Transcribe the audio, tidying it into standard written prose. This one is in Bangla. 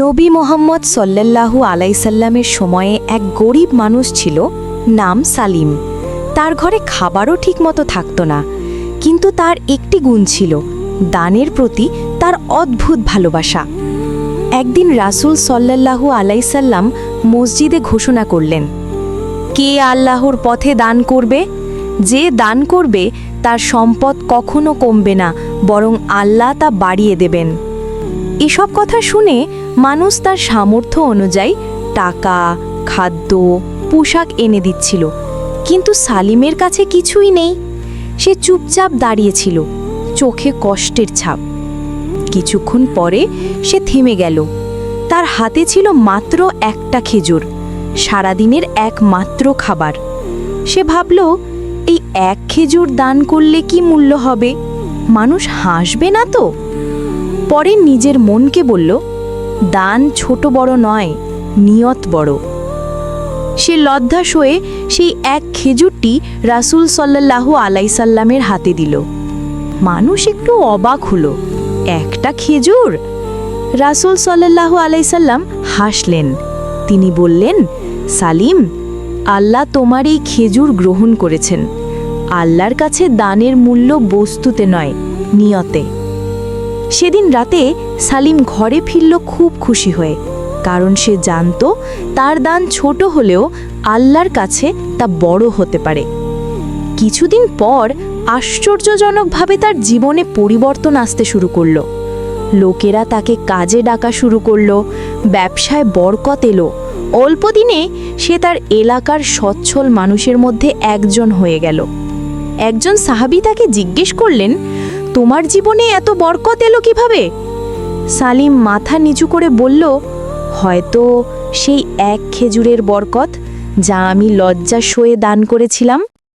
নবী মোহাম্মদ সাল্লাল্লাহু আলাইসাল্লামের সময়ে এক গরিব মানুষ ছিল, নাম সালিম। তার ঘরে খাবারও ঠিকমতো থাকত না, কিন্তু তার একটি গুণ ছিল, দানের প্রতি তার অদ্ভুত ভালোবাসা। একদিন রাসূল সাল্লাল্লাহু আলাইসাল্লাম মসজিদে ঘোষণা করলেন, কে আল্লাহর পথে দান করবে? যে দান করবে তার সম্পদ কখনো কমবে না, বরং আল্লাহ তা বাড়িয়ে দেবেন। এসব কথা শুনে মানুষ তার সামর্থ্য অনুযায়ী টাকা, খাদ্য, পোশাক এনে দিচ্ছিল, কিন্তু সালিমের কাছে কিছুই নেই। সে চুপচাপ দাঁড়িয়েছিল, চোখে কষ্টের ছাপ। কিছুক্ষণ পরে সে থেমে গেল। তার হাতে ছিল মাত্র একটা খেজুর, সারাদিনের একমাত্র খাবার। সে ভাবল, এই এক খেজুর দান করলে কি মূল্য হবে? মানুষ হাসবে না তো? পরে নিজের মনকে বলল, দান ছোট বড় নয়, নিয়ত বড়। সে লজ্জাস হয়ে সেই এক খেজুরটি রাসূল সাল্লাল্লাহু আলাইসাল্লামের হাতে দিল। মানুষ একটু অবাক হলো, একটা খেজুর? রাসূল সাল্লাল্লাহু আলাইসাল্লাম হাসলেন। তিনি বললেন, সালিম, আল্লাহ তোমার এই খেজুর গ্রহণ করেছেন। আল্লাহর কাছে দানের মূল্য বস্তুতে নয়, নিয়তে। সেদিন রাতে সালিম ঘরে ফিরল খুব খুশি হয়ে, কারণ সে জানত তার দান ছোট হলেও আল্লাহর কাছে তা বড় হতে পারে। কিছুদিন পর আশ্চর্যজনকভাবে তার জীবনে পরিবর্তন আসতে শুরু করল। লোকেরা তাকে কাজে ডাকা শুরু করল, ব্যবসায় বরকত এলো। অল্প দিনে সে তার এলাকার সচ্ছল মানুষের মধ্যে একজন হয়ে গেল। একজন সাহাবী তাকে জিজ্ঞেস করলেন, তোমার জীবনে এত বরকত এলো কিভাবে? সালিম মাথা নিচু করে বলল, হয়তো সেই এক খেজুরের বরকত, যা আমি লজ্জা সয়ে দান করেছিলাম।